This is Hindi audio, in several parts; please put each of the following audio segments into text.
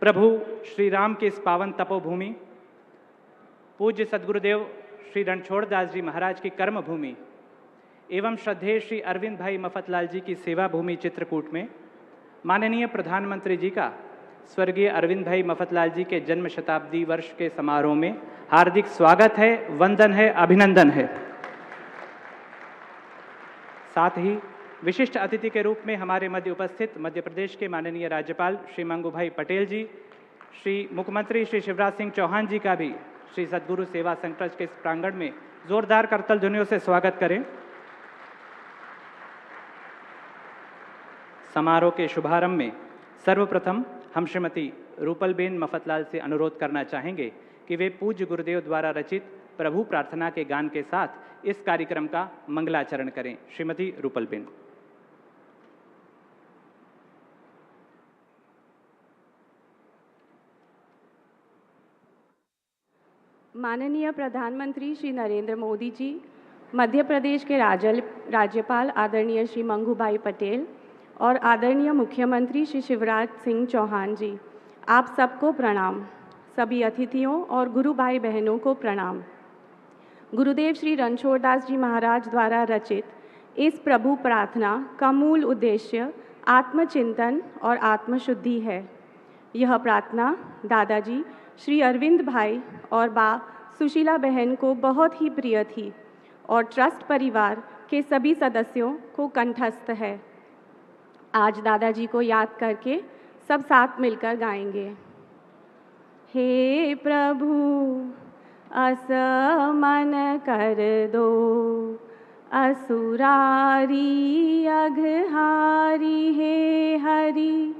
प्रभु श्री राम के इस पावन तपोभूमि, पूज्य सद्गुरुदेव श्री रणछोड़ दास जी महाराज की कर्म भूमि एवं श्रद्धेय श्री अरविंद भाई मफतलाल जी की सेवा भूमि चित्रकूट में माननीय प्रधानमंत्री जी का स्वर्गीय अरविंद भाई मफतलाल जी के जन्म शताब्दी वर्ष के समारोह में हार्दिक स्वागत है, वंदन है, अभिनंदन है। साथ ही विशिष्ट अतिथि के रूप में हमारे मध्य उपस्थित मध्य प्रदेश के माननीय राज्यपाल श्री मंगूभाई पटेल जी, श्री मुख्यमंत्री श्री शिवराज सिंह चौहान जी का भी श्री सद्गुरु सेवा संघ ट्रस्ट के इस प्रांगण में जोरदार करतल ध्वनियों से स्वागत करें। समारोह के शुभारंभ में सर्वप्रथम हम श्रीमती रूपलबेन मफतलाल से अनुरोध करना चाहेंगे कि वे पूज्य गुरुदेव द्वारा रचित प्रभु प्रार्थना के गान के साथ इस कार्यक्रम का मंगलाचरण करें। श्रीमती रूपलबेन। माननीय प्रधानमंत्री श्री नरेंद्र मोदी जी, मध्य प्रदेश के राज्यपाल आदरणीय श्री मंगूभाई पटेल और आदरणीय मुख्यमंत्री श्री शिवराज सिंह चौहान जी, आप सबको प्रणाम। सभी अतिथियों और गुरु भाई बहनों को प्रणाम। गुरुदेव श्री रणछोड़ दास जी महाराज द्वारा रचित इस प्रभु प्रार्थना का मूल उद्देश्य आत्मचिंतन और आत्मशुद्धि है। यह प्रार्थना दादाजी श्री अरविंद भाई और बा सुशीला बहन को बहुत ही प्रिय थी और ट्रस्ट परिवार के सभी सदस्यों को कंठस्थ है। आज दादाजी को याद करके सब साथ मिलकर गाएंगे। हे प्रभु असमन कर दो, असुरारी अघहारी हे हरि,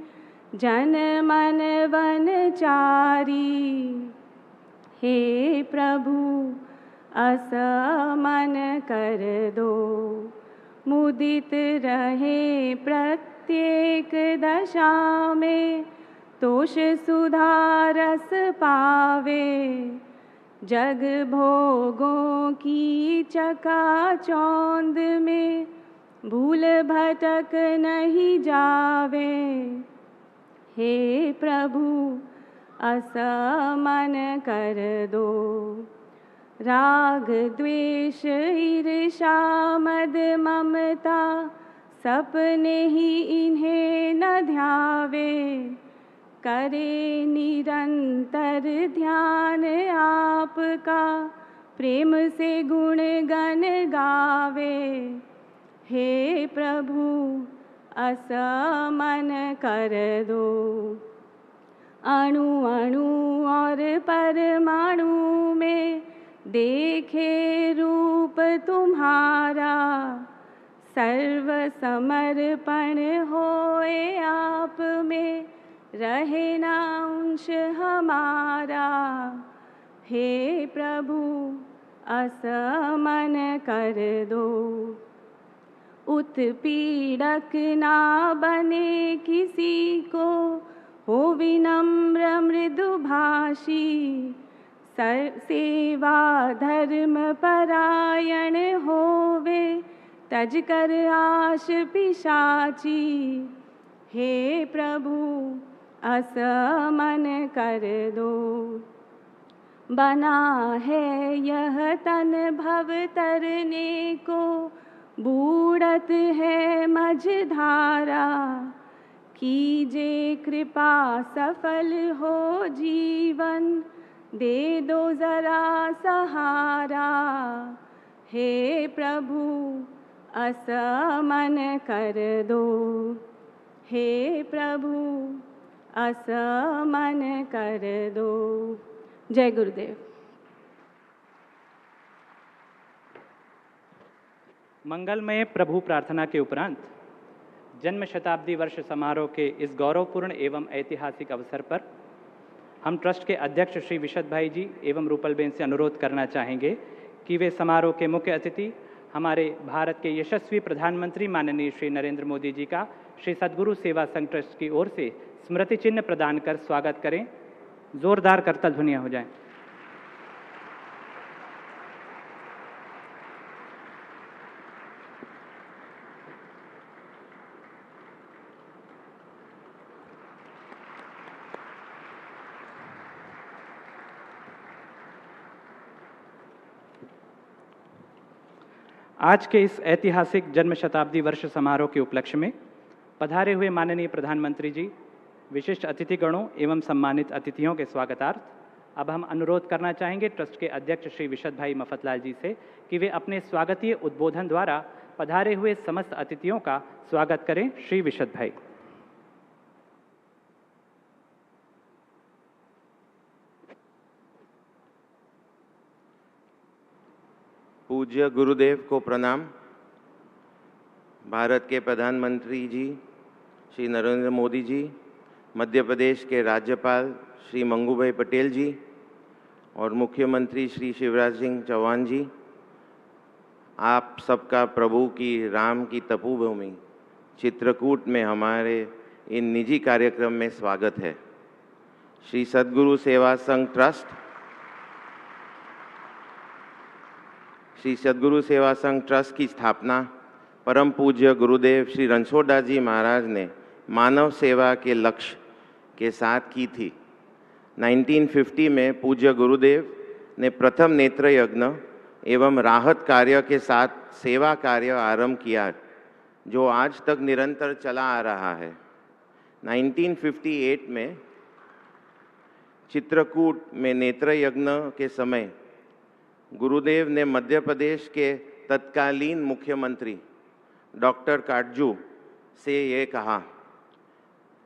जन मन वनचारी। हे प्रभु असमन कर दो, मुदित रहे प्रत्येक दशा में, तोष सुधारस पावे, जग भोगों की चकाचौंध में, भूल भटक नहीं जावे। हे प्रभु असमन कर दो, राग द्वेष ईर्षा मद ममता, सपने ही इन्हें न ध्यावे, करे निरंतर ध्यान आपका, प्रेम से गुण गण गावे। हे प्रभु असमन कर दो, अणु अणु और परमाणु में देखे रूप तुम्हारा, सर्व समर्पण होए आप में, रहे ना अंश हमारा। हे प्रभु असमन कर दो, उत्पीड़क ना बने किसी को, हो विनम्र मृदुभाषी, सेवा धर्म परायण होवे, तज कर आश पिशाची। हे प्रभु असमन कर दो, बना है यह तन भव तरने को, बूढ़त है मझधारा, कीजे कृपा सफल हो जीवन, दे दो जरा सहारा। हे प्रभु असमन कर दो, हे प्रभु असमन कर दो। जय गुरुदेव। मंगलमय प्रभु प्रार्थना के उपरांत जन्म शताब्दी वर्ष समारोह के इस गौरवपूर्ण एवं ऐतिहासिक अवसर पर हम ट्रस्ट के अध्यक्ष श्री विशद भाई जी एवं रूपलबेन से अनुरोध करना चाहेंगे कि वे समारोह के मुख्य अतिथि हमारे भारत के यशस्वी प्रधानमंत्री माननीय श्री नरेंद्र मोदी जी का श्री सद्गुरु सेवा संघ ट्रस्ट की ओर से स्मृति चिन्ह प्रदान कर स्वागत करें। जोरदार करतल ध्वनियां हो जाएं। आज के इस ऐतिहासिक जन्म शताब्दी वर्ष समारोह के उपलक्ष्य में पधारे हुए माननीय प्रधानमंत्री जी, विशिष्ट अतिथिगणों एवं सम्मानित अतिथियों के स्वागतार्थ अब हम अनुरोध करना चाहेंगे ट्रस्ट के अध्यक्ष श्री विशद भाई मफतलाल जी से कि वे अपने स्वागतीय उद्बोधन द्वारा पधारे हुए समस्त अतिथियों का स्वागत करें। श्री विशद भाई। पूज्य गुरुदेव को प्रणाम। भारत के प्रधानमंत्री जी श्री नरेंद्र मोदी जी, मध्य प्रदेश के राज्यपाल श्री मंगूभाई पटेल जी और मुख्यमंत्री श्री शिवराज सिंह चौहान जी, आप सबका प्रभु की राम की तपोभूमि चित्रकूट में हमारे इन निजी कार्यक्रम में स्वागत है। श्री सद्गुरु सेवा संघ ट्रस्ट की स्थापना परम पूज्य गुरुदेव श्री रणछोड़दास जी महाराज ने मानव सेवा के लक्ष्य के साथ की थी। 1950 में पूज्य गुरुदेव ने प्रथम नेत्र यज्ञ एवं राहत कार्य के साथ सेवा कार्य आरंभ किया, जो आज तक निरंतर चला आ रहा है। 1958 में चित्रकूट में नेत्र यज्ञ के समय गुरुदेव ने मध्य प्रदेश के तत्कालीन मुख्यमंत्री डॉक्टर काटजू से ये कहा,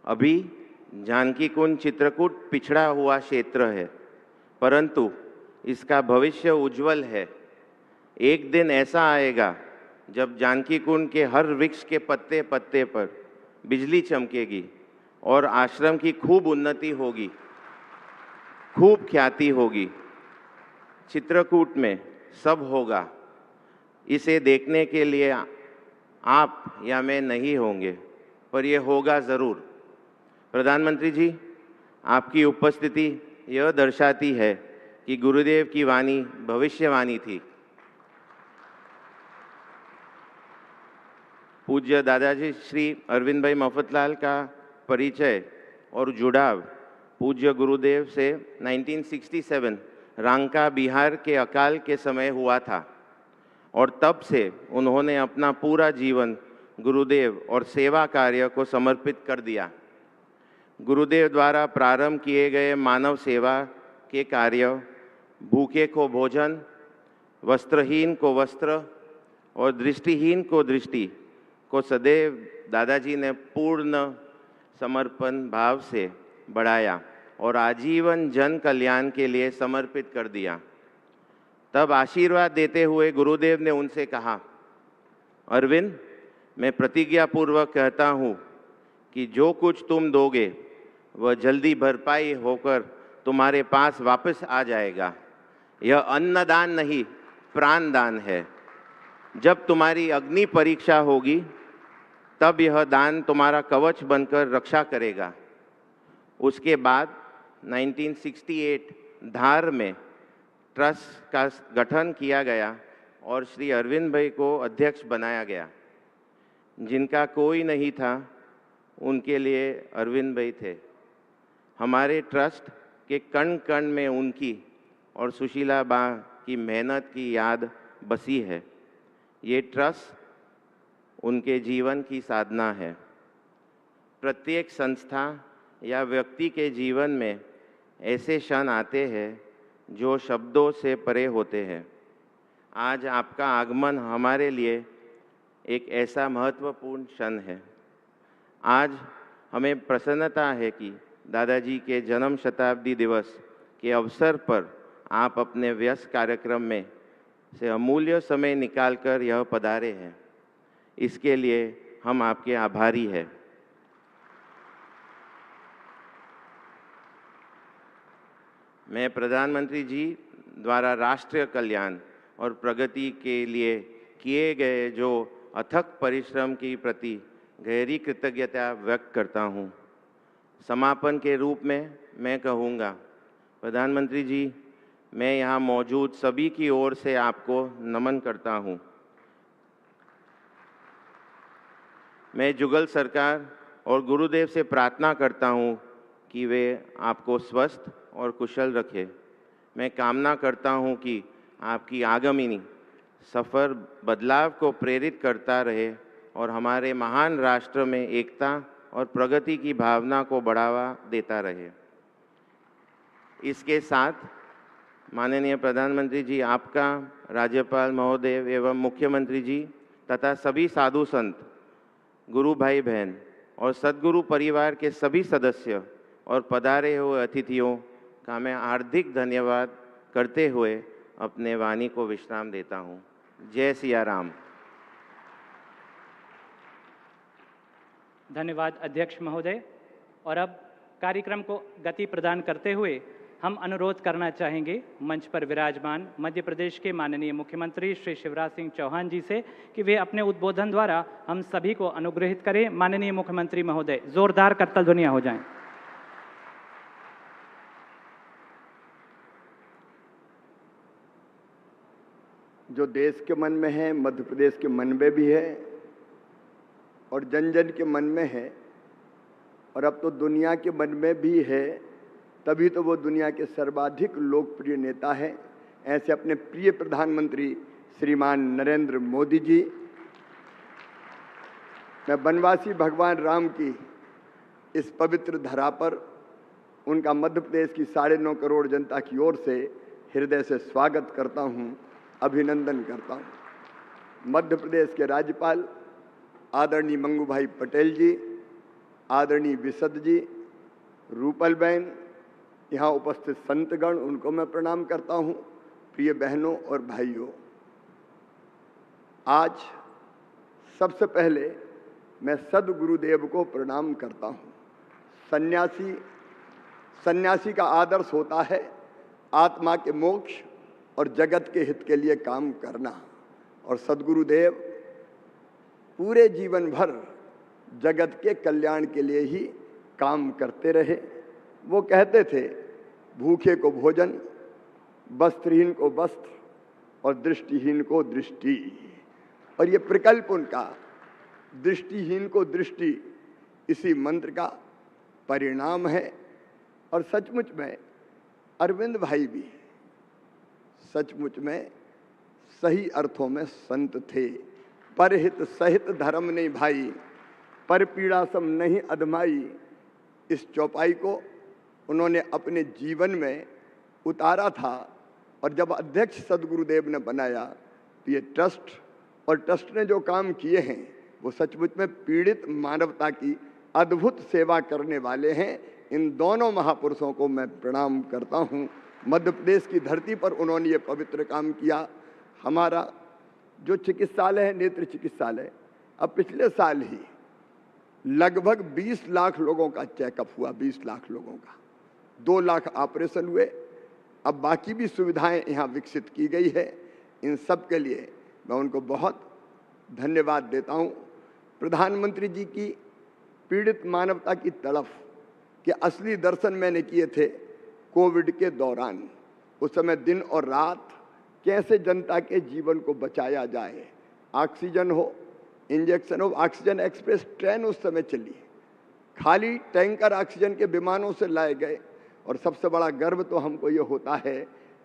अभी जानकी कुंज चित्रकूट पिछड़ा हुआ क्षेत्र है, परंतु इसका भविष्य उज्जवल है। एक दिन ऐसा आएगा जब जानकी कुंज के हर वृक्ष के पत्ते पत्ते पर बिजली चमकेगी और आश्रम की खूब उन्नति होगी, खूब ख्याति होगी। चित्रकूट में सब होगा। इसे देखने के लिए आप या मैं नहीं होंगे, पर यह होगा ज़रूर। प्रधानमंत्री जी, आपकी उपस्थिति यह दर्शाती है कि गुरुदेव की वाणी भविष्यवाणी थी। पूज्य दादाजी श्री अरविंद भाई मफतलाल का परिचय और जुड़ाव पूज्य गुरुदेव से 1967 रांका बिहार के अकाल के समय हुआ था और तब से उन्होंने अपना पूरा जीवन गुरुदेव और सेवा कार्य को समर्पित कर दिया। गुरुदेव द्वारा प्रारंभ किए गए मानव सेवा के कार्य, भूखे को भोजन, वस्त्रहीन को वस्त्र और दृष्टिहीन को दृष्टि को सदैव दादाजी ने पूर्ण समर्पण भाव से बढ़ाया और आजीवन जन कल्याण के लिए समर्पित कर दिया। तब आशीर्वाद देते हुए गुरुदेव ने उनसे कहा, अरविंद, मैं प्रतिज्ञापूर्वक कहता हूँ कि जो कुछ तुम दोगे वह जल्दी भरपाई होकर तुम्हारे पास वापस आ जाएगा। यह अन्नदान नहीं, प्राणदान है। जब तुम्हारी अग्नि परीक्षा होगी तब यह दान तुम्हारा कवच बनकर रक्षा करेगा। उसके बाद 1968 धार में ट्रस्ट का गठन किया गया और श्री अरविंद भाई को अध्यक्ष बनाया गया। जिनका कोई नहीं था, उनके लिए अरविंद भाई थे। हमारे ट्रस्ट के कण कण में उनकी और सुशीला बा की मेहनत की याद बसी है। ये ट्रस्ट उनके जीवन की साधना है। प्रत्येक संस्था या व्यक्ति के जीवन में ऐसे क्षण आते हैं जो शब्दों से परे होते हैं। आज आपका आगमन हमारे लिए एक ऐसा महत्वपूर्ण क्षण है। आज हमें प्रसन्नता है कि दादाजी के जन्म शताब्दी दिवस के अवसर पर आप अपने व्यस्त कार्यक्रम में से अमूल्य समय निकालकर यह पधारे हैं। इसके लिए हम आपके आभारी हैं। मैं प्रधानमंत्री जी द्वारा राष्ट्रीय कल्याण और प्रगति के लिए किए गए जो अथक परिश्रम के प्रति गहरी कृतज्ञता व्यक्त करता हूँ। समापन के रूप में मैं कहूँगा, प्रधानमंत्री जी, मैं यहाँ मौजूद सभी की ओर से आपको नमन करता हूँ। मैं जुगल सरकार और गुरुदेव से प्रार्थना करता हूँ कि वे आपको स्वस्थ और कुशल रखें। मैं कामना करता हूँ कि आपकी आगामी सफ़र बदलाव को प्रेरित करता रहे और हमारे महान राष्ट्र में एकता और प्रगति की भावना को बढ़ावा देता रहे। इसके साथ माननीय प्रधानमंत्री जी, आपका, राज्यपाल महोदय एवं मुख्यमंत्री जी तथा सभी साधु संत, गुरु भाई बहन और सद्गुरु परिवार के सभी सदस्य और पधारे हुए अतिथियों का मैं हार्दिक धन्यवाद करते हुए अपने वाणी को विश्राम देता हूँ। जय सिया राम। धन्यवाद अध्यक्ष महोदय। और अब कार्यक्रम को गति प्रदान करते हुए हम अनुरोध करना चाहेंगे मंच पर विराजमान मध्य प्रदेश के माननीय मुख्यमंत्री श्री शिवराज सिंह चौहान जी से कि वे अपने उद्बोधन द्वारा हम सभी को अनुग्रहित करें। माननीय मुख्यमंत्री महोदय, जोरदार करतल ध्वनियां हो जाएं। जो देश के मन में है, मध्य प्रदेश के मन में भी है और जन जन के मन में है और अब तो दुनिया के मन में भी है, तभी तो वो दुनिया के सर्वाधिक लोकप्रिय नेता है। ऐसे अपने प्रिय प्रधानमंत्री श्रीमान नरेंद्र मोदी जी, मैं वनवासी भगवान राम की इस पवित्र धरा पर उनका मध्य प्रदेश की 9.5 करोड़ जनता की ओर से हृदय से स्वागत करता हूं, अभिनंदन करता हूं। मध्य प्रदेश के राज्यपाल आदरणीय मंगू भाई पटेल जी, आदरणीय विशद जी, रूपल बहन, यहाँ उपस्थित संतगण, उनको मैं प्रणाम करता हूँ। प्रिय बहनों और भाइयों, आज सबसे पहले मैं सद्गुरुदेव को प्रणाम करता हूँ। सन्यासी का आदर्श होता है आत्मा के मोक्ष और जगत के हित के लिए काम करना, और सद्गुरुदेव पूरे जीवन भर जगत के कल्याण के लिए ही काम करते रहे। वो कहते थे, भूखे को भोजन, वस्त्रहीन को वस्त्र और दृष्टिहीन को दृष्टि। और ये प्रकल्प उनका, दृष्टिहीन को दृष्टि, इसी मंत्र का परिणाम है। और सचमुच में अरविंद भाई भी सचमुच में सही अर्थों में संत थे। परहित सहित धर्म नहीं भाई, पर पीड़ा सम नहीं अधमाई। इस चौपाई को उन्होंने अपने जीवन में उतारा था। और जब अध्यक्ष सद्गुरुदेव ने बनाया तो ये ट्रस्ट और ट्रस्ट ने जो काम किए हैं वो सचमुच में पीड़ित मानवता की अद्भुत सेवा करने वाले हैं। इन दोनों महापुरुषों को मैं प्रणाम करता हूँ। मध्य प्रदेश की धरती पर उन्होंने ये पवित्र काम किया। हमारा जो चिकित्सालय है, नेत्र चिकित्सालय, अब पिछले साल ही लगभग 20 लाख लोगों का चेकअप हुआ, 20 लाख लोगों का, 2 लाख ऑपरेशन हुए। अब बाकी भी सुविधाएं यहाँ विकसित की गई है। इन सब के लिए मैं उनको बहुत धन्यवाद देता हूँ। प्रधानमंत्री जी की पीड़ित मानवता की तड़फ के असली दर्शन मैंने किए थे कोविड के दौरान। उस समय दिन और रात कैसे जनता के जीवन को बचाया जाए। ऑक्सीजन हो, इंजेक्शन हो, ऑक्सीजन एक्सप्रेस ट्रेन उस समय चली, खाली टैंकर ऑक्सीजन के विमानों से लाए गए। और सबसे बड़ा गर्व तो हमको ये होता है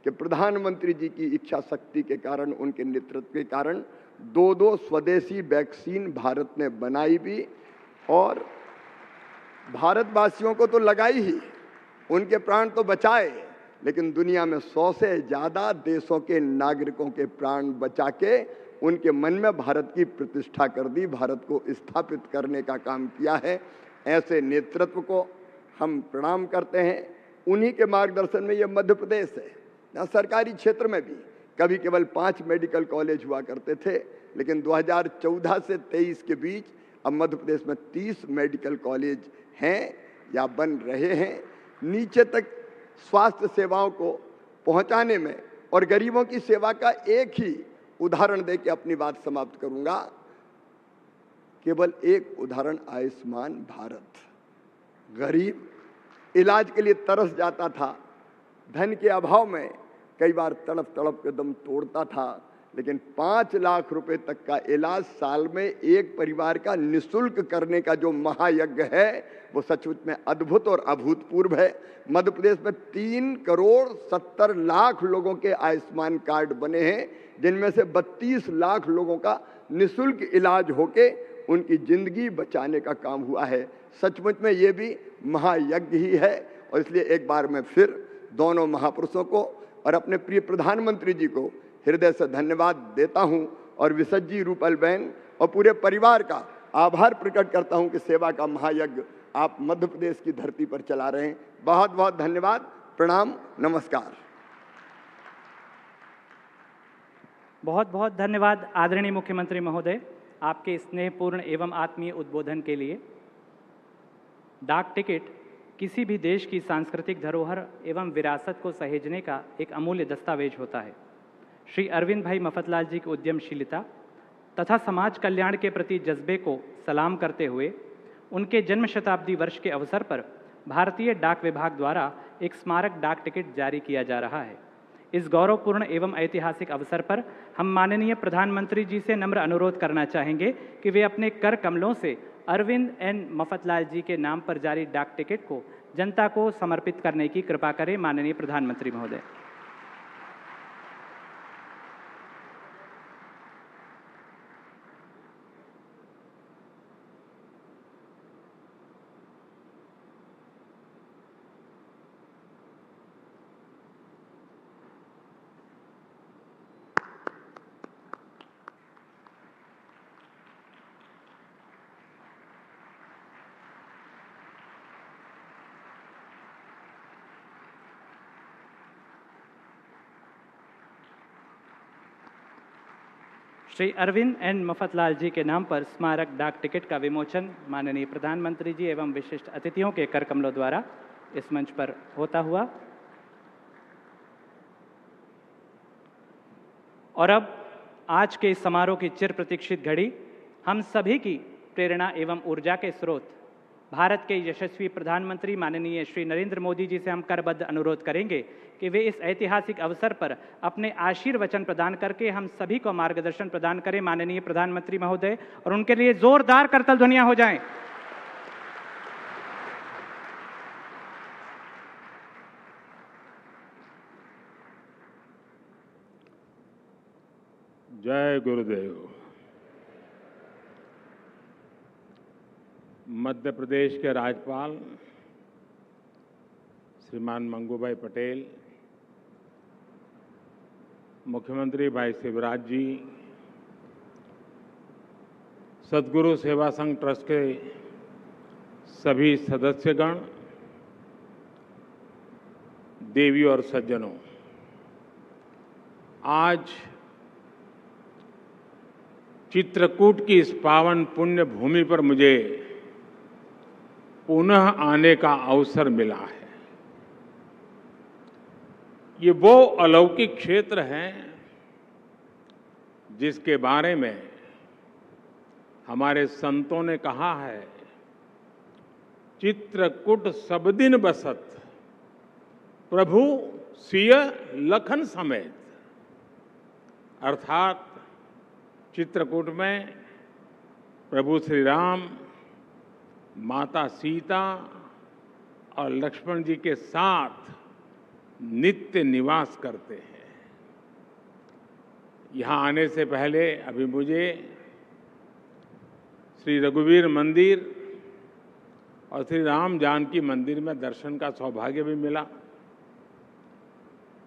कि प्रधानमंत्री जी की इच्छा शक्ति के कारण, उनके नेतृत्व के कारण 2 स्वदेशी वैक्सीन भारत ने बनाई भी और भारतवासियों को तो लगाई ही, उनके प्राण तो बचाए, लेकिन दुनिया में 100 से ज़्यादा देशों के नागरिकों के प्राण बचा के उनके मन में भारत की प्रतिष्ठा कर दी, भारत को स्थापित करने का काम किया है। ऐसे नेतृत्व को हम प्रणाम करते हैं। उन्हीं के मार्गदर्शन में ये मध्य प्रदेश है। यहाँ सरकारी क्षेत्र में भी कभी केवल 5 मेडिकल कॉलेज हुआ करते थे, लेकिन 2014 से 23 के बीच अब मध्य प्रदेश में 30 मेडिकल कॉलेज हैं या बन रहे हैं। नीचे तक स्वास्थ्य सेवाओं को पहुंचाने में और गरीबों की सेवा का एक ही उदाहरण दे के अपनी बात समाप्त करूंगा। केवल एक उदाहरण, आयुष्मान भारत। गरीब इलाज के लिए तरस जाता था, धन के अभाव में कई बार तड़प तड़प के दम तोड़ता था, लेकिन 5 लाख रुपए तक का इलाज साल में एक परिवार का निःशुल्क करने का जो महायज्ञ है वो सचमुच में अद्भुत और अभूतपूर्व है। मध्य प्रदेश में 3 करोड़ 70 लाख लोगों के आयुष्मान कार्ड बने हैं, जिनमें से 32 लाख लोगों का निःशुल्क इलाज होके उनकी जिंदगी बचाने का काम हुआ है। सचमुच में ये भी महायज्ञ ही है। और इसलिए एक बार मैं फिर दोनों महापुरुषों को और अपने प्रिय प्रधानमंत्री जी को हृदय से धन्यवाद देता हूं और विशज जी, रूपल बहन और पूरे परिवार का आभार प्रकट करता हूं कि सेवा का महायज्ञ आप मध्य प्रदेश की धरती पर चला रहे हैं। बहुत बहुत धन्यवाद, प्रणाम, नमस्कार। बहुत बहुत धन्यवाद आदरणीय मुख्यमंत्री महोदय, आपके स्नेहपूर्ण एवं आत्मीय उद्बोधन के लिए। डाक टिकट किसी भी देश की सांस्कृतिक धरोहर एवं विरासत को सहेजने का एक अमूल्य दस्तावेज होता है। श्री अरविंद भाई मफतलाल जी की उद्यमशीलता तथा समाज कल्याण के प्रति जज्बे को सलाम करते हुए उनके जन्म शताब्दी वर्ष के अवसर पर भारतीय डाक विभाग द्वारा एक स्मारक डाक टिकट जारी किया जा रहा है। इस गौरवपूर्ण एवं ऐतिहासिक अवसर पर हम माननीय प्रधानमंत्री जी से नम्र अनुरोध करना चाहेंगे कि वे अपने कर कमलों से अरविंद एन मफतलाल जी के नाम पर जारी डाक टिकट को जनता को समर्पित करने की कृपा करें। माननीय प्रधानमंत्री महोदय। श्री अरविंद एन मफतलाल जी के नाम पर स्मारक डाक टिकट का विमोचन माननीय प्रधानमंत्री जी एवं विशिष्ट अतिथियों के कर कमलों द्वारा इस मंच पर होता हुआ। और अब आज के इस समारोह की चिर प्रतीक्षित घड़ी हम सभी की प्रेरणा एवं ऊर्जा के स्रोत भारत के यशस्वी प्रधानमंत्री माननीय श्री नरेंद्र मोदी जी से हम करबद्ध अनुरोध करेंगे कि वे इस ऐतिहासिक अवसर पर अपने आशीर्वचन प्रदान करके हम सभी को मार्गदर्शन प्रदान करें। माननीय प्रधानमंत्री महोदय, और उनके लिए जोरदार करतल ध्वनियां हो जाएं। जय गुरुदेव। मध्य प्रदेश के राज्यपाल श्रीमान मंगूभाई पटेल, मुख्यमंत्री भाई शिवराज जी, सद्गुरु सेवा संघ ट्रस्ट के सभी सदस्यगण, देवी और सज्जनों, आज चित्रकूट की इस पावन पुण्य भूमि पर मुझे पुनः आने का अवसर मिला है। ये वो अलौकिक क्षेत्र है जिसके बारे में हमारे संतों ने कहा है, चित्रकूट सब दिन बसत प्रभु सिय लखन समेत। अर्थात चित्रकूट में प्रभु श्री राम, माता सीता और लक्ष्मण जी के साथ नित्य निवास करते हैं। यहाँ आने से पहले अभी मुझे श्री रघुवीर मंदिर और श्री राम जानकी मंदिर में दर्शन का सौभाग्य भी मिला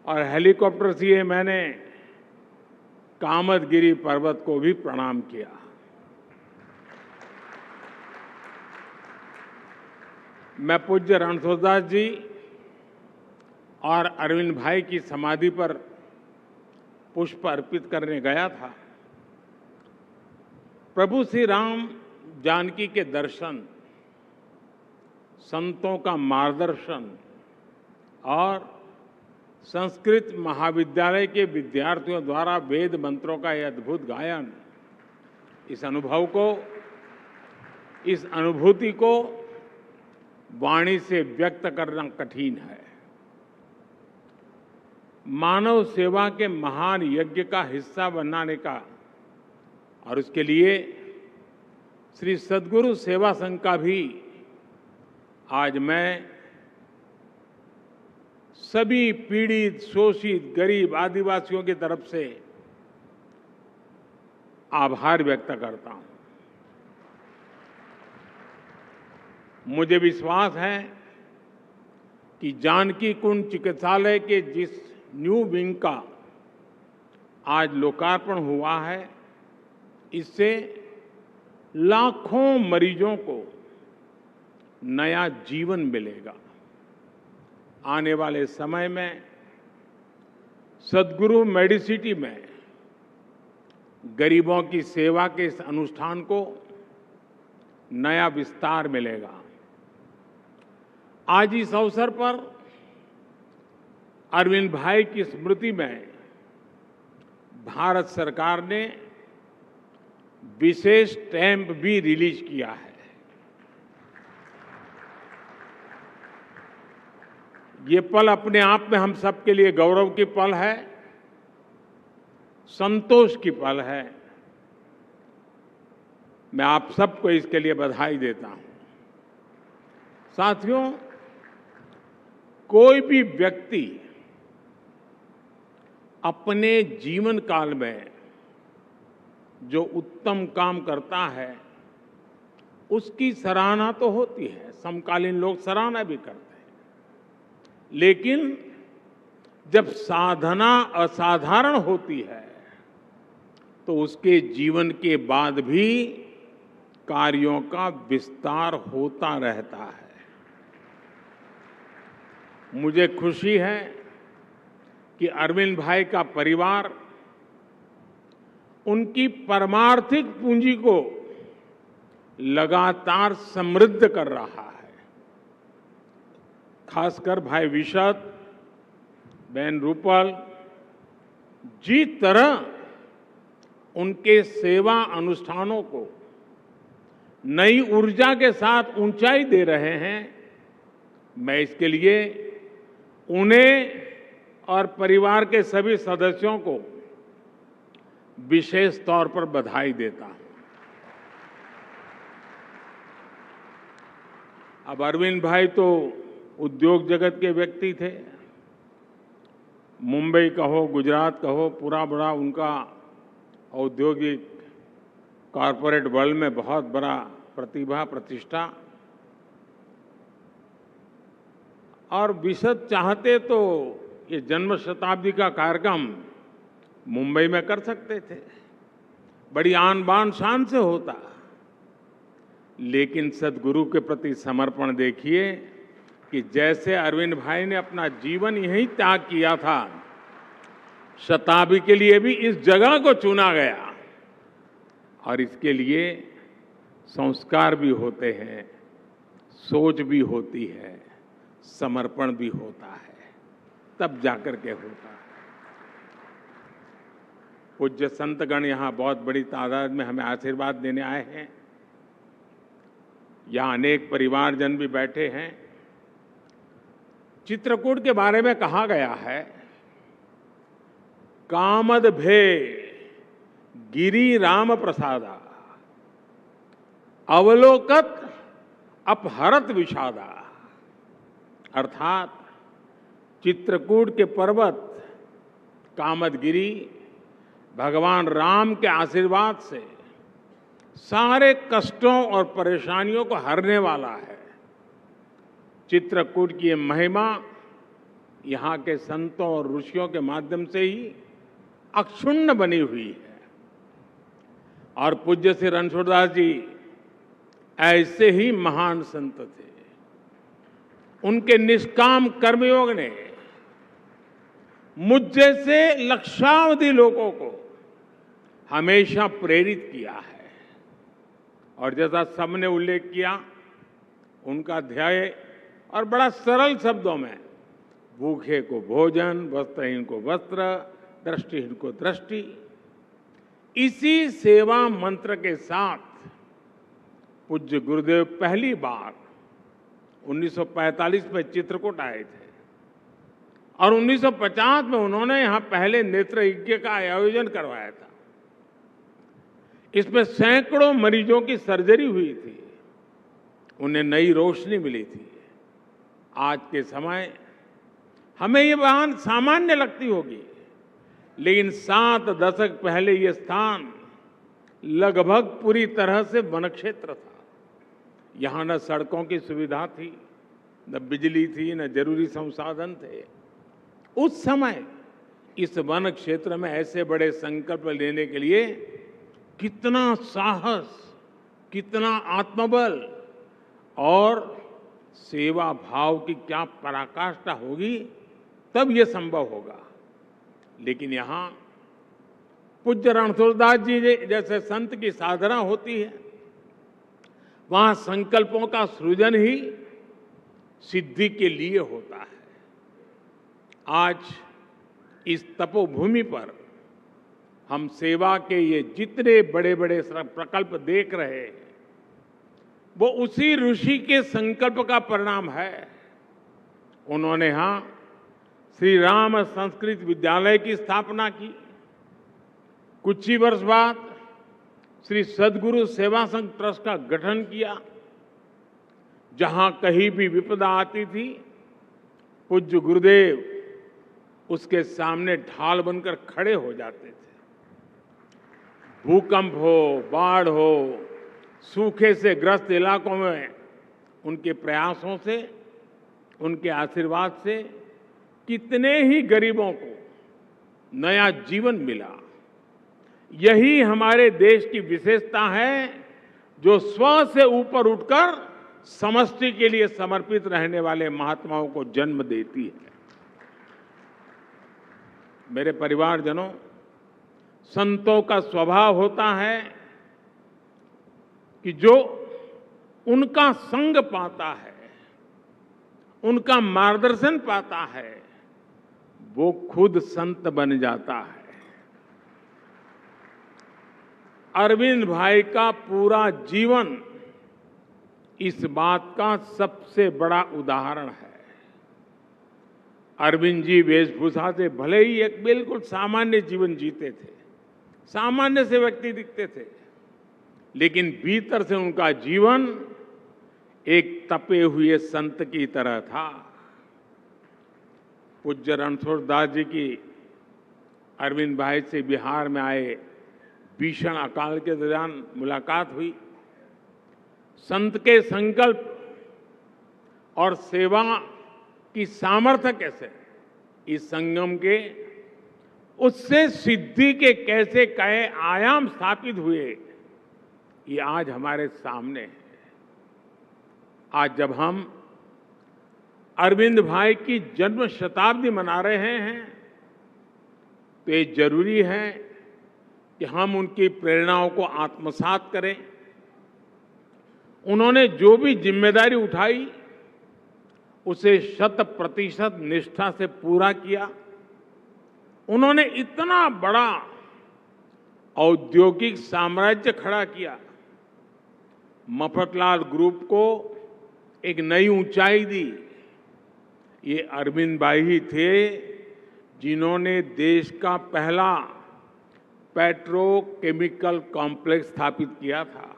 और हेलीकॉप्टर से मैंने कामदगिरी पर्वत को भी प्रणाम किया। मैं पूज्य रणछोड़दास जी और अरविंद भाई की समाधि पर पुष्प अर्पित करने गया था। प्रभु श्री राम जानकी के दर्शन, संतों का मार्गदर्शन और संस्कृत महाविद्यालय के विद्यार्थियों द्वारा वेद मंत्रों का यह अद्भुत गायन, इस अनुभव को, इस अनुभूति को वाणी से व्यक्त करना कठिन है। मानव सेवा के महान यज्ञ का हिस्सा बनाने का और उसके लिए श्री सद्गुरु सेवा संघ का भी आज मैं सभी पीड़ित, शोषित, गरीब आदिवासियों की तरफ से आभार व्यक्त करता हूं। मुझे विश्वास है कि जानकी कुंड चिकित्सालय के जिस न्यू विंग का आज लोकार्पण हुआ है, इससे लाखों मरीजों को नया जीवन मिलेगा। आने वाले समय में सद्गुरु मेडिसिटी में गरीबों की सेवा के इस अनुष्ठान को नया विस्तार मिलेगा। आज इस अवसर पर अरविंद भाई की स्मृति में भारत सरकार ने विशेष स्टैंप भी रिलीज किया है। ये पल अपने आप में हम सबके लिए गौरव की पल है, संतोष की पल है। मैं आप सबको इसके लिए बधाई देता हूं। साथियों, कोई भी व्यक्ति अपने जीवन काल में जो उत्तम काम करता है उसकी सराहना तो होती है, समकालीन लोग सराहना भी करते हैं, लेकिन जब साधना असाधारण होती है तो उसके जीवन के बाद भी कार्यों का विस्तार होता रहता है। मुझे खुशी है कि अरविंद भाई का परिवार उनकी परमार्थिक पूंजी को लगातार समृद्ध कर रहा है। खासकर भाई विशद, बहन रूपल जिस तरह उनके सेवा अनुष्ठानों को नई ऊर्जा के साथ ऊंचाई दे रहे हैं, मैं इसके लिए उन्हें और परिवार के सभी सदस्यों को विशेष तौर पर बधाई देता हूं। अब अरविंद भाई तो उद्योग जगत के व्यक्ति थे। मुंबई कहो, गुजरात कहो, पूरा बड़ा उनका औद्योगिक कॉरपोरेट वर्ल्ड में बहुत बड़ा प्रतिभा, प्रतिष्ठा। और विशद चाहते तो ये जन्म शताब्दी का कार्यक्रम मुंबई में कर सकते थे, बड़ी आन बान शान से होता, लेकिन सद्गुरु के प्रति समर्पण देखिए कि जैसे अरविंद भाई ने अपना जीवन यहीं त्याग किया था, शताब्दी के लिए भी इस जगह को चुना गया। और इसके लिए संस्कार भी होते हैं, सोच भी होती है, समर्पण भी होता है, तब जाकर के होता है। पूज्य संतगण यहाँ बहुत बड़ी तादाद में हमें आशीर्वाद देने आए हैं। यहाँ अनेक परिवारजन भी बैठे हैं। चित्रकूट के बारे में कहा गया है, कामद भे गिरी राम प्रसादा, अवलोकत अपहरत विषादा। अर्थात चित्रकूट के पर्वत कामदगिरी भगवान राम के आशीर्वाद से सारे कष्टों और परेशानियों को हरने वाला है। चित्रकूट की ये महिमा यहाँ के संतों और ऋषियों के माध्यम से ही अक्षुण्ण बनी हुई है। और पूज्य श्री रणछोड़दास जी ऐसे ही महान संत थे। उनके निष्काम कर्मयोग ने मुझ जैसे लक्षावधि लोगों को हमेशा प्रेरित किया है। और जैसा सबने उल्लेख किया, उनका ध्येय और बड़ा सरल शब्दों में, भूखे को भोजन, वस्त्रहीन को वस्त्र, दृष्टिहीन को दृष्टि, इसी सेवा मंत्र के साथ पूज्य गुरुदेव पहली बार 1945 में चित्रकूट आए थे और 1950 में उन्होंने यहां पहले नेत्र यज्ञ का आयोजन करवाया था। इसमें सैकड़ों मरीजों की सर्जरी हुई थी, उन्हें नई रोशनी मिली थी। आज के समय हमें ये बात सामान्य लगती होगी, लेकिन 7 दशक पहले ये स्थान लगभग पूरी तरह से वन क्षेत्र था। यहां न सड़कों की सुविधा थी, न बिजली थी, न जरूरी संसाधन थे। उस समय इस वन क्षेत्र में ऐसे बड़े संकल्प लेने के लिए कितना साहस, कितना आत्मबल और सेवा भाव की क्या पराकाष्ठा होगी, तब ये संभव होगा। लेकिन यहाँ पूज्य रणछोड़दास जी जैसे संत की साधना होती है, वहां संकल्पों का सृजन ही सिद्धि के लिए होता है। आज इस तपोभूमि पर हम सेवा के ये जितने बड़े बड़े प्रकल्प देख रहे हैं, वो उसी ऋषि के संकल्प का परिणाम है। उन्होंने यहां श्री राम संस्कृत विद्यालय की स्थापना की। कुछ ही वर्ष बाद श्री सद्गुरु सेवा संघ ट्रस्ट का गठन किया। जहां कहीं भी विपदा आती थी, पूज्य गुरुदेव उसके सामने ढाल बनकर खड़े हो जाते थे। भूकंप हो, बाढ़ हो, सूखे से ग्रस्त इलाकों में उनके प्रयासों से, उनके आशीर्वाद से कितने ही गरीबों को नया जीवन मिला। यही हमारे देश की विशेषता है, जो स्व से ऊपर उठकर समष्टि के लिए समर्पित रहने वाले महात्माओं को जन्म देती है। मेरे परिवारजनों, संतों का स्वभाव होता है कि जो उनका संग पाता है, उनका मार्गदर्शन पाता है, वो खुद संत बन जाता है। अरविंद भाई का पूरा जीवन इस बात का सबसे बड़ा उदाहरण है। अरविंद जी वेशभूषा से भले ही एक बिल्कुल सामान्य जीवन जीते थे, सामान्य से व्यक्ति दिखते थे, लेकिन भीतर से उनका जीवन एक तपे हुए संत की तरह था। पूज्य रणछोड़दास जी की अरविंद भाई से बिहार में आए भीषण अकाल के दौरान मुलाकात हुई। संत के संकल्प और सेवा की सामर्थ्य कैसे इस संगम के उससे सिद्धि के कैसे कई आयाम स्थापित हुए, ये आज हमारे सामने है। आज जब हम अरविंद भाई की जन्म शताब्दी मना रहे हैं, तो ये जरूरी है कि हम उनकी प्रेरणाओं को आत्मसात करें। उन्होंने जो भी जिम्मेदारी उठाई, उसे 100% निष्ठा से पूरा किया। उन्होंने इतना बड़ा औद्योगिक साम्राज्य खड़ा किया, मफतलाल ग्रुप को एक नई ऊंचाई दी। ये अरविंद भाई ही थे जिन्होंने देश का पहला पेट्रोकेमिकल कॉम्प्लेक्स स्थापित किया था।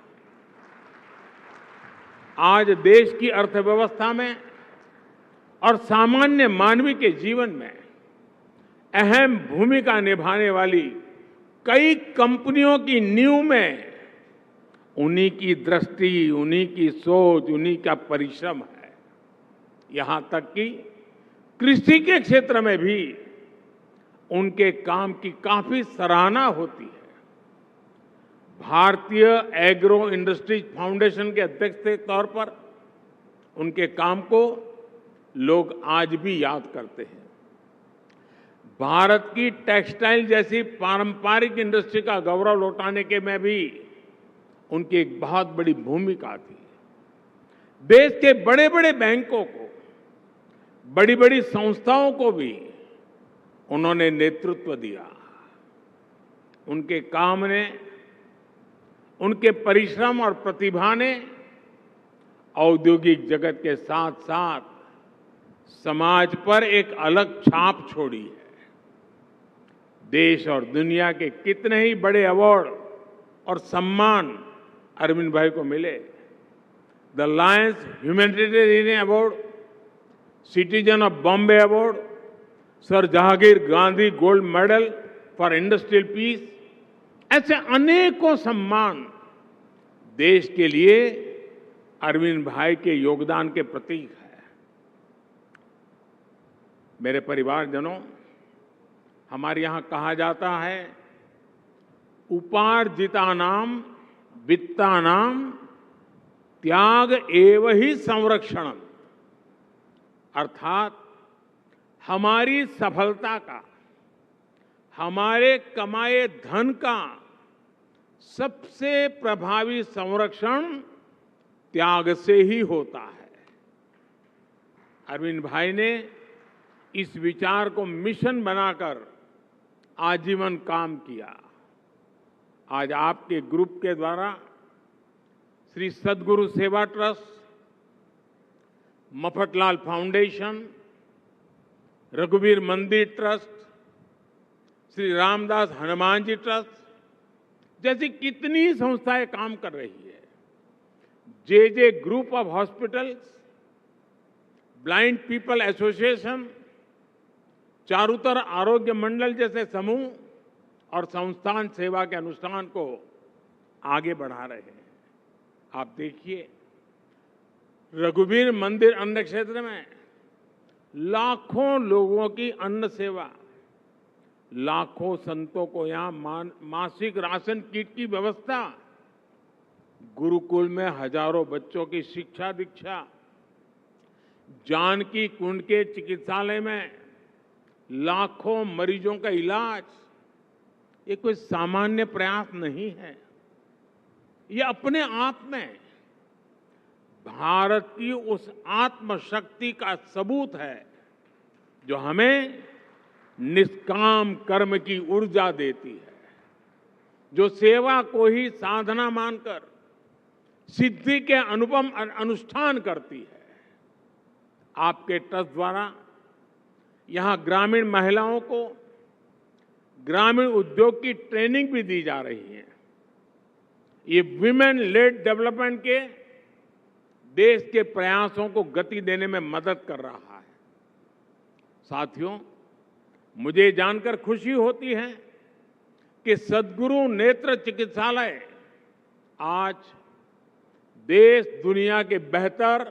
आज देश की अर्थव्यवस्था में और सामान्य मानवी के जीवन में अहम भूमिका निभाने वाली कई कंपनियों की नींव में उन्हीं की दृष्टि, उन्हीं की सोच, उन्हीं का परिश्रम है। यहां तक कि कृषि के क्षेत्र में भी उनके काम की काफी सराहना होती है। भारतीय एग्रो इंडस्ट्रीज फाउंडेशन के अध्यक्ष के तौर पर उनके काम को लोग आज भी याद करते हैं। भारत की टेक्सटाइल जैसी पारंपरिक इंडस्ट्री का गौरव लौटाने के में भी उनकी एक बहुत बड़ी भूमिका थी। देश के बड़े बड़े बैंकों को, बड़ी बड़ी संस्थाओं को भी उन्होंने नेतृत्व दिया। उनके काम ने, उनके परिश्रम और प्रतिभा ने औद्योगिक जगत के साथ साथ समाज पर एक अलग छाप छोड़ी है। देश और दुनिया के कितने ही बड़े अवार्ड और सम्मान अरविंद भाई को मिले। The lions humanitarian award, citizen of Bombay award, sir Jehangir Gandhi gold medal for industrial peace, ऐसे अनेकों सम्मान देश के लिए अरविंद भाई के योगदान के प्रतीक है। मेरे परिवारजनों, हमारे यहां कहा जाता है, उपार्जितानाम वित्तानाम त्याग एव ही संरक्षणम, अर्थात हमारी सफलता का, हमारे कमाए धन का सबसे प्रभावी संरक्षण त्याग से ही होता है। अरविंद भाई ने इस विचार को मिशन बनाकर आजीवन काम किया। आज आपके ग्रुप के द्वारा श्री सद्गुरु सेवा ट्रस्ट, मफतलाल फाउंडेशन, रघुवीर मंदिर ट्रस्ट, श्री रामदास हनुमान जी ट्रस्ट जैसी कितनी संस्थाएं काम कर रही है। J group of hospitals, blind people association, Charutar Arogya Mandal जैसे समूह और संस्थान सेवा के अनुष्ठान को आगे बढ़ा रहे हैं। आप देखिए, रघुवीर मंदिर अन्न क्षेत्र में लाखों लोगों की अन्न सेवा, लाखों संतों को यहां मासिक राशन किट की व्यवस्था, गुरुकुल में हजारों बच्चों की शिक्षा दीक्षा, जानकी कुंड के चिकित्सालय में लाखों मरीजों का इलाज, ये कोई सामान्य प्रयास नहीं है। ये अपने आप में भारत की उस आत्मशक्ति का सबूत है जो हमें निष्काम कर्म की ऊर्जा देती है, जो सेवा को ही साधना मानकर सिद्धि के अनुपम अनुष्ठान करती है। आपके ट्रस्ट द्वारा यहां ग्रामीण महिलाओं को ग्रामीण उद्योग की ट्रेनिंग भी दी जा रही है। ये विमेन लेड डेवलपमेंट के देश के प्रयासों को गति देने में मदद कर रहा है। साथियों, मुझे जानकर खुशी होती है कि सद्गुरु नेत्र चिकित्सालय आज देश दुनिया के बेहतर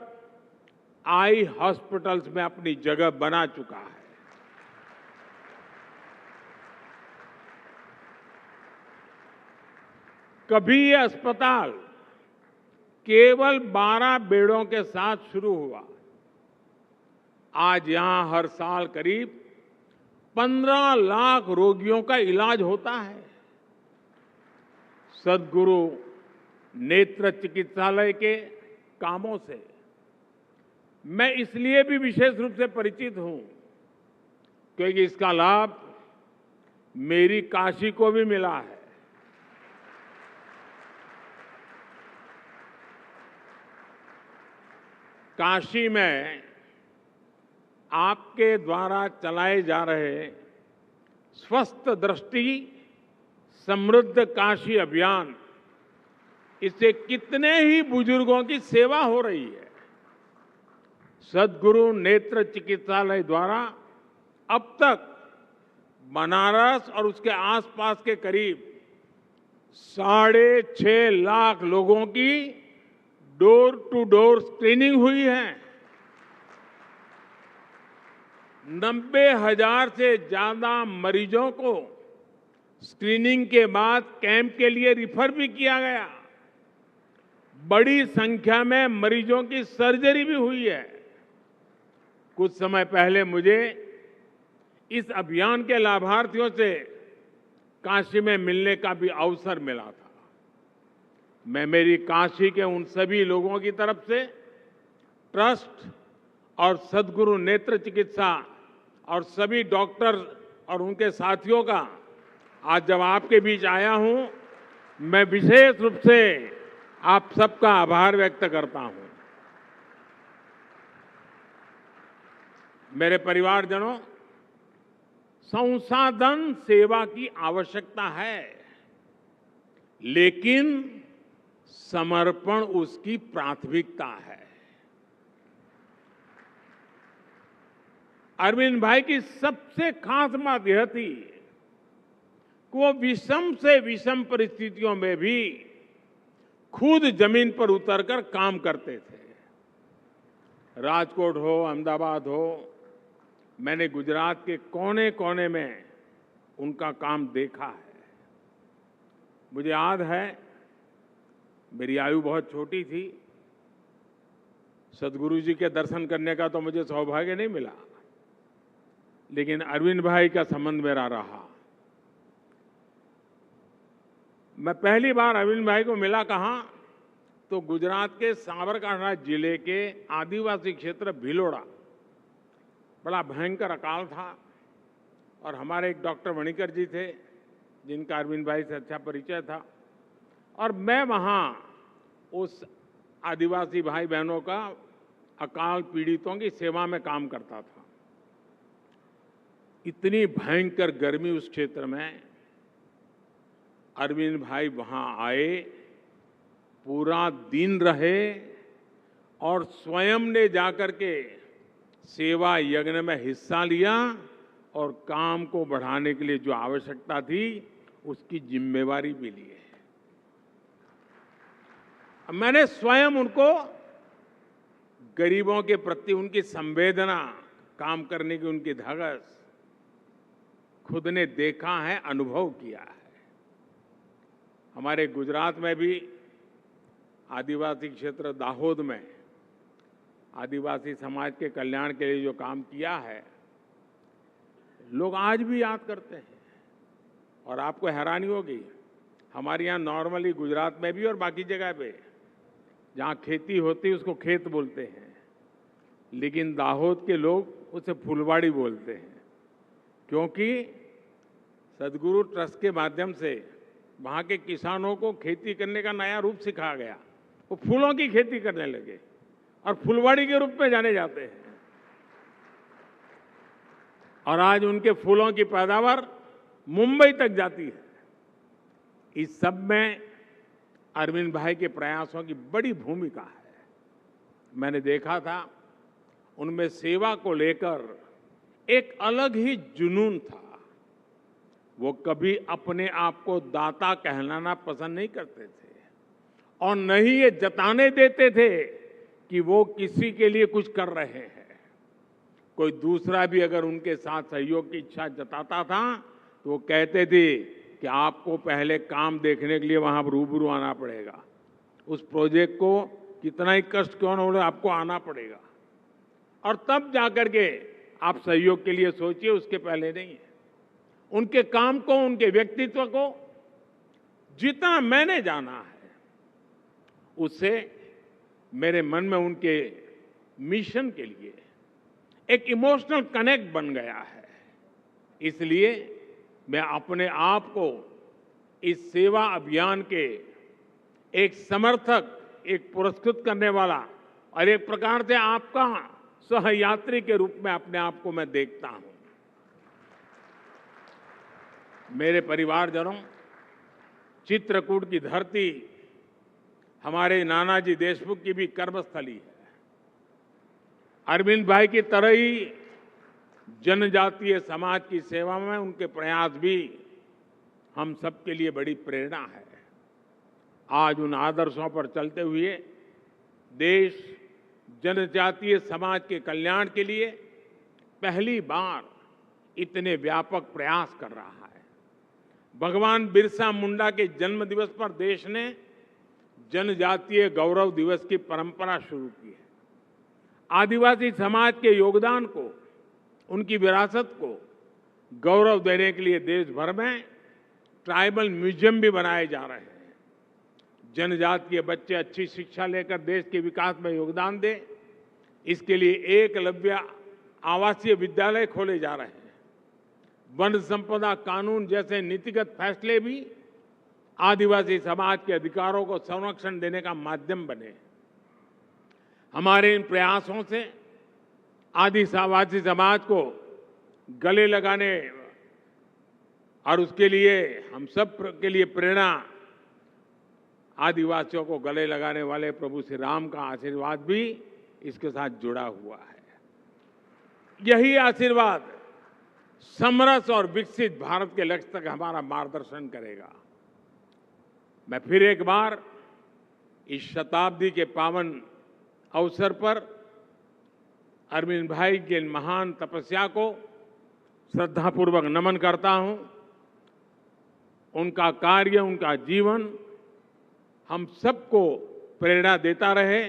आई हॉस्पिटल्स में अपनी जगह बना चुका है। कभी ये अस्पताल केवल 12 बेडों के साथ शुरू हुआ, आज यहां हर साल करीब 15 लाख रोगियों का इलाज होता है। सद्गुरु नेत्र चिकित्सालय के कामों से मैं इसलिए भी विशेष रूप से परिचित हूं क्योंकि इसका लाभ मेरी काशी को भी मिला है। काशी में आपके द्वारा चलाए जा रहे स्वस्थ दृष्टि समृद्ध काशी अभियान, इससे कितने ही बुजुर्गों की सेवा हो रही है। सद्गुरु नेत्र चिकित्सालय द्वारा अब तक बनारस और उसके आसपास के करीब 6.5 लाख लोगों की डोर टू डोर स्क्रीनिंग हुई है। 90,000 से ज्यादा मरीजों को स्क्रीनिंग के बाद कैंप के लिए रिफर भी किया गया। बड़ी संख्या में मरीजों की सर्जरी भी हुई है। कुछ समय पहले मुझे इस अभियान के लाभार्थियों से काशी में मिलने का भी अवसर मिला था। मैं मेरी काशी के उन सभी लोगों की तरफ से ट्रस्ट और सद्गुरु नेत्र चिकित्सा और सभी डॉक्टर और उनके साथियों का आज जब आपके बीच आया हूं, मैं विशेष रूप से आप सबका आभार व्यक्त करता हूं। मेरे परिवारजनों, संसाधन सेवा की आवश्यकता है, लेकिन समर्पण उसकी प्राथमिकता है। अरविंद भाई की सबसे खास बात यह थी कि वो विषम से विषम परिस्थितियों में भी खुद जमीन पर उतरकर काम करते थे। राजकोट हो, अहमदाबाद हो, मैंने गुजरात के कोने कोने में उनका काम देखा है। मुझे याद है, मेरी आयु बहुत छोटी थी, सदगुरु जी के दर्शन करने का तो मुझे सौभाग्य नहीं मिला, लेकिन अरविंद भाई का संबंध मेरा रहा। मैं पहली बार अरविंद भाई को मिला कहाँ, तो गुजरात के साबरकांठा जिले के आदिवासी क्षेत्र भिलोड़ा, बड़ा भयंकर अकाल था और हमारे एक डॉक्टर मणिकर जी थे जिनका अरविंद भाई से अच्छा परिचय था, और मैं वहाँ उस आदिवासी भाई बहनों का अकाल पीड़ितों की सेवा में काम करता था। इतनी भयंकर गर्मी उस क्षेत्र में, अरविंद भाई वहाँ आए, पूरा दिन रहे और स्वयं ने जाकर के सेवा यज्ञ में हिस्सा लिया और काम को बढ़ाने के लिए जो आवश्यकता थी उसकी जिम्मेवारी भी ली है। मैंने स्वयं उनको गरीबों के प्रति उनकी संवेदना, काम करने की उनकी धगस खुद ने देखा है, अनुभव किया है। हमारे गुजरात में भी आदिवासी क्षेत्र दाहोद में आदिवासी समाज के कल्याण के लिए जो काम किया है, लोग आज भी याद करते हैं। और आपको हैरानी होगी, हमारे यहाँ नॉर्मली गुजरात में भी और बाकी जगह पे जहाँ खेती होती है उसको खेत बोलते हैं, लेकिन दाहोद के लोग उसे फुलवाड़ी बोलते हैं, क्योंकि सदगुरु ट्रस्ट के माध्यम से वहाँ के किसानों को खेती करने का नया रूप सिखाया गया। वो फूलों की खेती करने लगे और फुलवाड़ी के रूप में जाने जाते हैं, और आज उनके फूलों की पैदावार मुंबई तक जाती है। इस सब में अरविंद भाई के प्रयासों की बड़ी भूमिका है। मैंने देखा था उनमें सेवा को लेकर एक अलग ही जुनून था। वो कभी अपने आप को दाता कहलाना पसंद नहीं करते थे और न ही ये जताने देते थे कि वो किसी के लिए कुछ कर रहे हैं। कोई दूसरा भी अगर उनके साथ सहयोग की इच्छा जताता था तो वो कहते थे कि आपको पहले काम देखने के लिए वहां रूबरू आना पड़ेगा, उस प्रोजेक्ट को कितना ही कष्ट क्यों न हो आपको आना पड़ेगा, और तब जाकर के आप सहयोग के लिए सोचिए, उसके पहले नहीं है। उनके काम को, उनके व्यक्तित्व को जितना मैंने जाना है, उससे मेरे मन में उनके मिशन के लिए एक इमोशनल कनेक्ट बन गया है। इसलिए मैं अपने आप को इस सेवा अभियान के एक समर्थक, एक पुरस्कृत करने वाला और एक प्रकार से आपका सहयात्री के रूप में अपने आप को मैं देखता हूं। मेरे परिवारजनों, चित्रकूट की धरती हमारे नानाजी देशमुख की भी कर्मस्थली है। अरविंद भाई की तरह ही जनजातीय समाज की सेवा में उनके प्रयास भी हम सबके लिए बड़ी प्रेरणा है। आज उन आदर्शों पर चलते हुए देश जनजातीय समाज के कल्याण के लिए पहली बार इतने व्यापक प्रयास कर रहा है। भगवान बिरसा मुंडा के जन्म दिवस पर देश ने जनजातीय गौरव दिवस की परंपरा शुरू की है। आदिवासी समाज के योगदान को, उनकी विरासत को गौरव देने के लिए देश भर में ट्राइबल म्यूजियम भी बनाए जा रहे हैं। जनजातीय बच्चे अच्छी शिक्षा लेकर देश के विकास में योगदान दें, इसके लिए एकलव्य आवासीय विद्यालय खोले जा रहे हैं। वन संपदा कानून जैसे नीतिगत फैसले भी आदिवासी समाज के अधिकारों को संरक्षण देने का माध्यम बने। हमारे इन प्रयासों से आदिवासी समाज को गले लगाने और उसके लिए हम सब के लिए प्रेरणा आदिवासियों को गले लगाने वाले प्रभु श्री राम का आशीर्वाद भी इसके साथ जुड़ा हुआ है। यही आशीर्वाद समरस और विकसित भारत के लक्ष्य तक हमारा मार्गदर्शन करेगा। मैं फिर एक बार इस शताब्दी के पावन अवसर पर अरविंद भाई की महान तपस्या को श्रद्धापूर्वक नमन करता हूं। उनका कार्य, उनका जीवन हम सबको प्रेरणा देता रहे,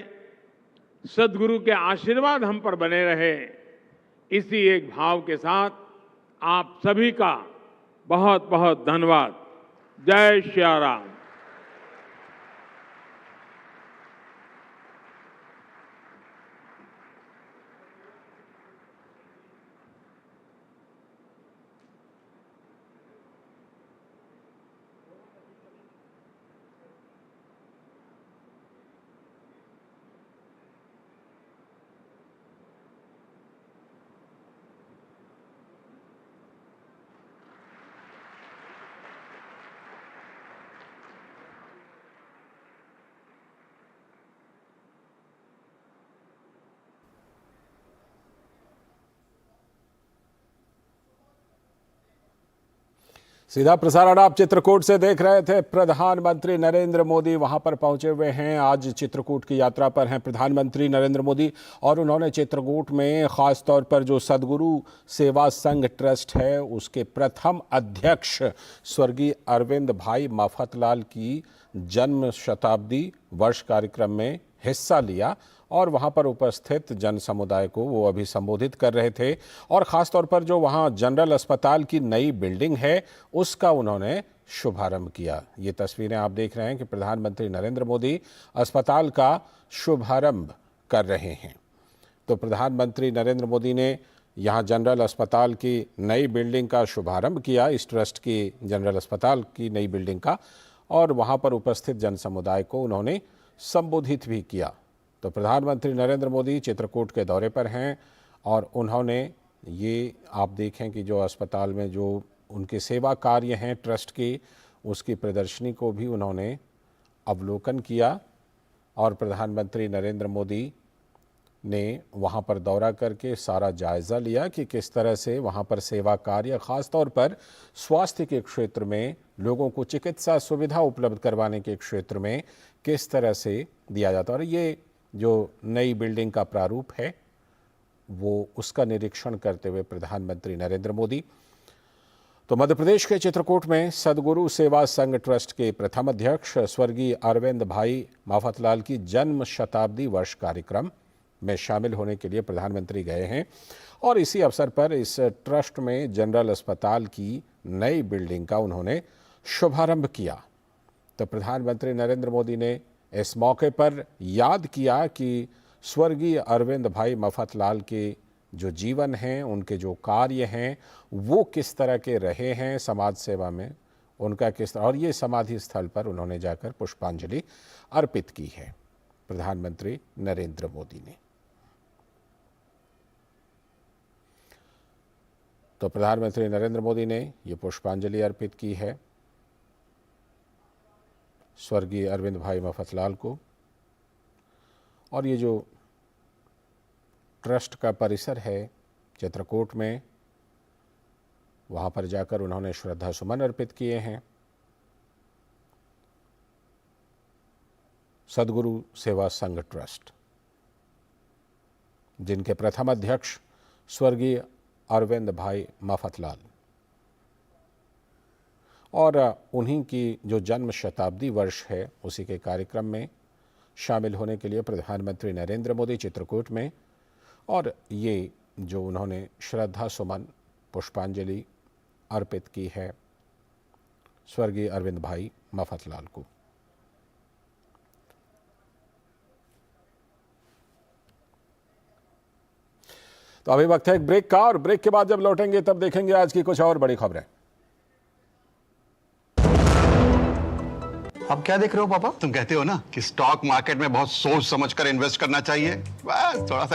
सद्गुरु के आशीर्वाद हम पर बने रहे। इसी एक भाव के साथ आप सभी का बहुत बहुत धन्यवाद। जय श्री राम। सीधा प्रसारण आप चित्रकूट से देख रहे थे। प्रधानमंत्री नरेंद्र मोदी वहां पर पहुंचे हुए हैं। आज चित्रकूट की यात्रा पर हैं प्रधानमंत्री नरेंद्र मोदी और उन्होंने चित्रकूट में खास तौर पर जो सदगुरु सेवा संघ ट्रस्ट है उसके प्रथम अध्यक्ष स्वर्गीय अरविंद भाई माफतलाल की जन्म शताब्दी वर्ष कार्यक्रम में हिस्सा लिया और वहां पर उपस्थित जन समुदाय को वो अभी संबोधित कर रहे थे। और ख़ास तौर पर जो वहां जनरल अस्पताल की नई बिल्डिंग है उसका उन्होंने शुभारंभ किया। ये तस्वीरें आप देख रहे हैं कि प्रधानमंत्री नरेंद्र मोदी अस्पताल का शुभारंभ कर रहे हैं। तो प्रधानमंत्री नरेंद्र मोदी ने यहाँ जनरल अस्पताल की नई बिल्डिंग का शुभारंभ किया, इस ट्रस्ट की जनरल अस्पताल की नई बिल्डिंग का, और वहाँ पर उपस्थित जन समुदाय को उन्होंने संबोधित भी किया। तो प्रधानमंत्री नरेंद्र मोदी चित्रकूट के दौरे पर हैं और उन्होंने ये आप देखें कि जो अस्पताल में जो उनके सेवा कार्य हैं ट्रस्ट के, उसकी प्रदर्शनी को भी उन्होंने अवलोकन किया। और प्रधानमंत्री नरेंद्र मोदी ने वहाँ पर दौरा करके सारा जायज़ा लिया कि किस तरह से वहाँ पर सेवा कार्य, ख़ास तौर पर स्वास्थ्य के क्षेत्र में लोगों को चिकित्सा सुविधा उपलब्ध करवाने के क्षेत्र में किस तरह से दिया जाता है। और ये जो नई बिल्डिंग का प्रारूप है वो उसका निरीक्षण करते हुए प्रधानमंत्री नरेंद्र मोदी तो मध्य प्रदेश के चित्रकूट में सदगुरु सेवा संघ ट्रस्ट के प्रथम अध्यक्ष स्वर्गीय अरविंद भाई माफतलाल की जन्म शताब्दी वर्ष कार्यक्रम में शामिल होने के लिए प्रधानमंत्री गए हैं। और इसी अवसर पर इस ट्रस्ट में जनरल अस्पताल की नई बिल्डिंग का उन्होंने शुभारंभ किया। तो प्रधानमंत्री नरेंद्र मोदी ने इस मौके पर याद किया कि स्वर्गीय अरविंद भाई माफतलाल के जो जीवन हैं, उनके जो कार्य हैं, वो किस तरह के रहे हैं समाज सेवा में, उनका किस तरह, और ये समाधि स्थल पर उन्होंने जाकर पुष्पांजलि अर्पित की है प्रधानमंत्री नरेंद्र मोदी ने। तो प्रधानमंत्री नरेंद्र मोदी ने ये पुष्पांजलि अर्पित की है स्वर्गीय अरविंद भाई माफतलाल को। और ये जो ट्रस्ट का परिसर है चित्रकूट में, वहाँ पर जाकर उन्होंने श्रद्धा सुमन अर्पित किए हैं। सदगुरु सेवा संघ ट्रस्ट, जिनके प्रथम अध्यक्ष स्वर्गीय अरविंद भाई माफतलाल, और उन्हीं की जो जन्म शताब्दी वर्ष है उसी के कार्यक्रम में शामिल होने के लिए प्रधानमंत्री नरेंद्र मोदी चित्रकूट में, और ये जो उन्होंने श्रद्धा सुमन पुष्पांजलि अर्पित की है स्वर्गीय अरविंद भाई माफतलाल को। तो अभी वक्त है एक ब्रेक का, और ब्रेक के बाद जब लौटेंगे तब देखेंगे आज की कुछ और बड़ी खबरें। अब क्या देख रहे हो पापा? तुम कहते हो ना कि स्टॉक मार्केट में बहुत सोच समझकर इन्वेस्ट करना चाहिए। बस थोड़ा सा